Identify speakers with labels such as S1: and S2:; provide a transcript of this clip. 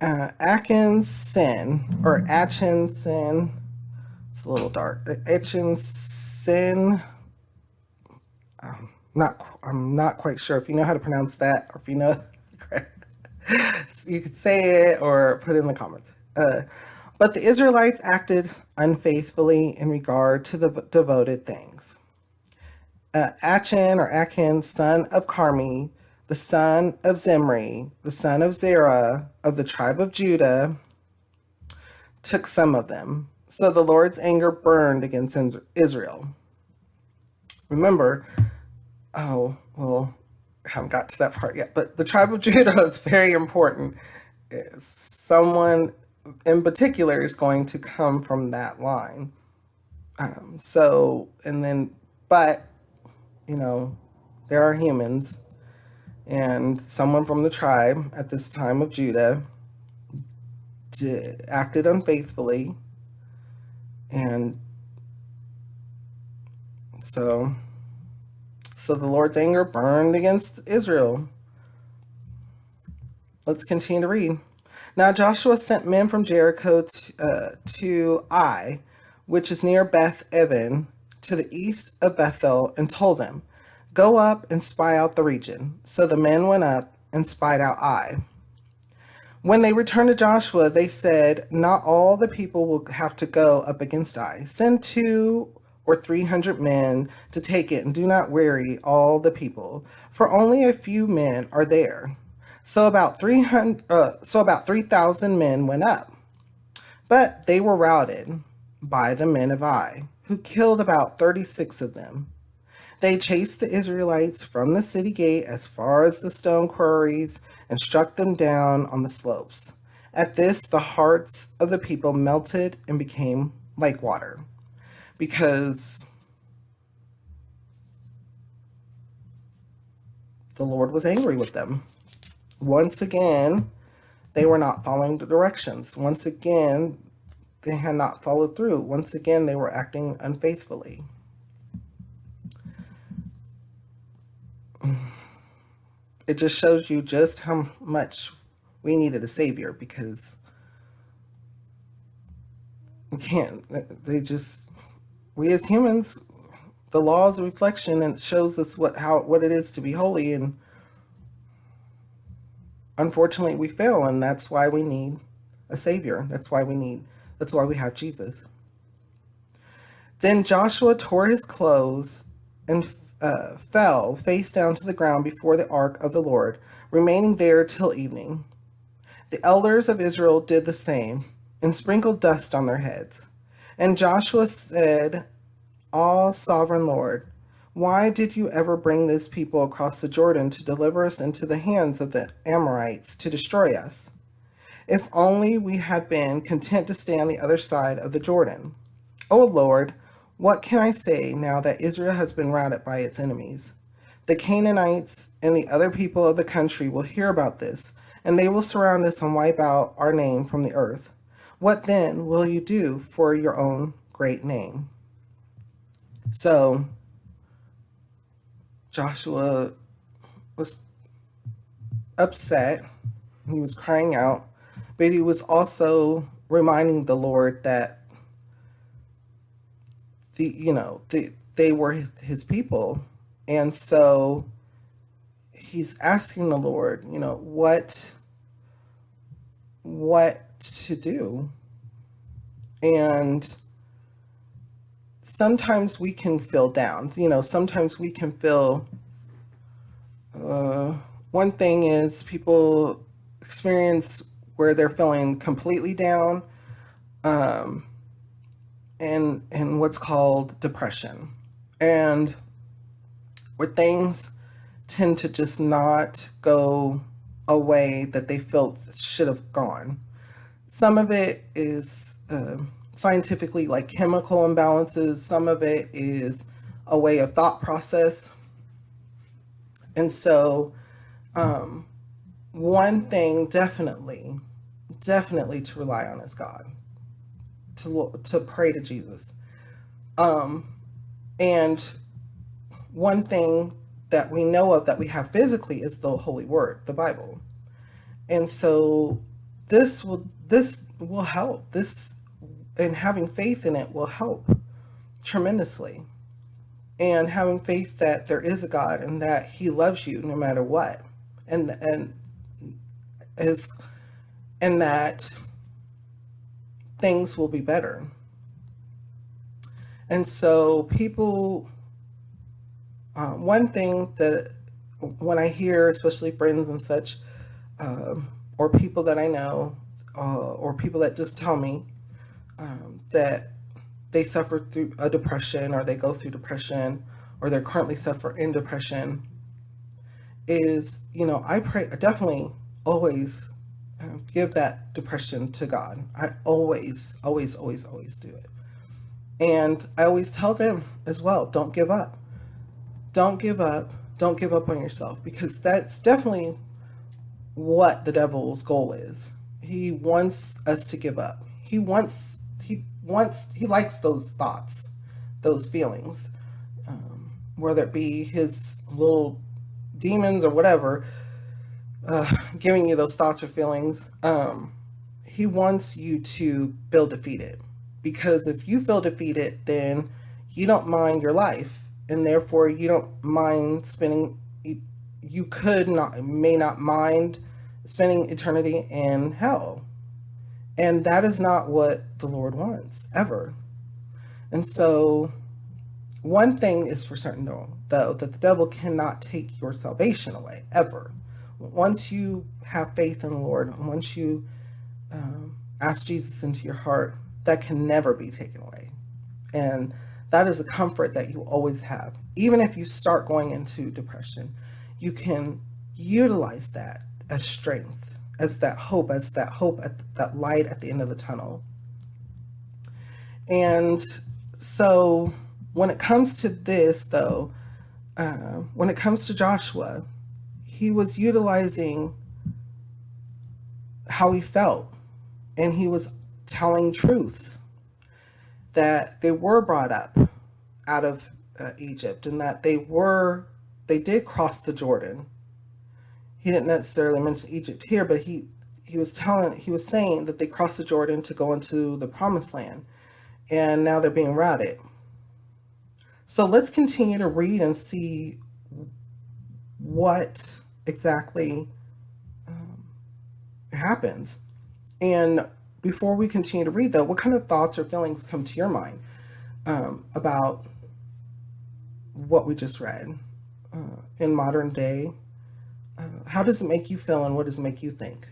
S1: Achan's sin, or Achan's sin, it's a little dark. Achan's sin, I'm not quite sure if you know how to pronounce that, or if you know, you could say it or put it in the comments. But the Israelites acted unfaithfully in regard to the devoted things. Achan, or Achan, son of Carmi, the son of Zimri, the son of Zerah, of the tribe of Judah, took some of them. So the Lord's anger burned against Israel. Remember, oh, well, I haven't got to that part yet, but the tribe of Judah is very important. Someone in particular is going to come from that line. But, you know, there are humans, and someone from the tribe at this time of Judah acted unfaithfully, and so the Lord's anger burned against Israel. Let's continue to read. Now Joshua sent men from Jericho to Ai, which is near Beth Evan, to the east of Bethel, and told them, "Go up and spy out the region." So the men went up and spied out Ai. When they returned to Joshua, they said, "Not all the people will have to go up against Ai. Send 200 or 300 men to take it, and do not weary all the people, for only a few men are there." So about 3,000 men went up, but they were routed by the men of Ai, who killed about 36 of them. They chased the Israelites from the city gate as far as the stone quarries and struck them down on the slopes. At this, the hearts of the people melted and became like water, because the Lord was angry with them. Once again, they were not following the directions. Once again, they had not followed through. Once again, they were acting unfaithfully. It just shows you just how much we needed a savior, because we can't. We as humans, the law is a reflection, and it shows us what it is to be holy, and unfortunately we fail, and that's why we need a savior. That's why we have Jesus. Then Joshua tore his clothes and fell face down to the ground before the ark of the Lord, remaining there till evening. The elders of Israel did the same and sprinkled dust on their heads. And Joshua said, "Ah, sovereign Lord, why did you ever bring this people across the Jordan to deliver us into the hands of the Amorites to destroy us? If only we had been content to stay on the other side of the Jordan. O Lord, what can I say now that Israel has been routed by its enemies? The Canaanites and the other people of the country will hear about this, and they will surround us and wipe out our name from the earth. What then will you do for your own great name?" So Joshua was upset. He was crying out, but he was also reminding the Lord that they were his people, and so he's asking the Lord, what to do. And sometimes we can feel down. Sometimes we can feel. One thing is, people experience where they're feeling completely down, and what's called depression, and where things tend to just not go a way that they felt should have gone. Some of it is scientifically, like chemical imbalances. Some of it is a way of thought process. And so, one thing definitely to rely on is God, to pray to Jesus. And one thing that we know of that we have physically is the Holy Word, the Bible. And so this will help. This, and having faith in it will help tremendously. And having faith that there is a God and that He loves you no matter what, and is and that things will be better. And so people, one thing that when I hear, especially friends and such, or people that I know, or people that just tell me that they suffer through a depression, or they go through depression, or they're currently suffering depression, is, I pray, I definitely always give that depression to God. I always, always, always, always do it. And I always tell them as well, don't give up. Don't give up. Don't give up on yourself, because that's definitely what the devil's goal is. He wants us to give up. He likes those thoughts, those feelings, whether it be his little demons or whatever, giving you those thoughts or feelings. He wants you to feel defeated, because if you feel defeated, then you don't mind your life, and therefore you don't mind spending. You may not mind spending eternity in hell, and that is not what the Lord wants ever. And so, one thing is for certain, though, that the devil cannot take your salvation away ever. Once you have faith in the Lord, once you ask Jesus into your heart, that can never be taken away. And that is a comfort that you always have. Even if you start going into depression, you can utilize that as strength, as that hope, that light at the end of the tunnel. And so when it comes to this, though, when it comes to Joshua, he was utilizing how he felt, and he was telling truth, that they were brought up out of Egypt, and that they did cross the Jordan. He didn't necessarily mention Egypt here, but he was saying that they crossed the Jordan to go into the promised land, and now they're being routed. So let's continue to read and see what exactly happens. And before we continue to read, though, what kind of thoughts or feelings come to your mind about what we just read in modern day? How does it make you feel, and what does it make you think?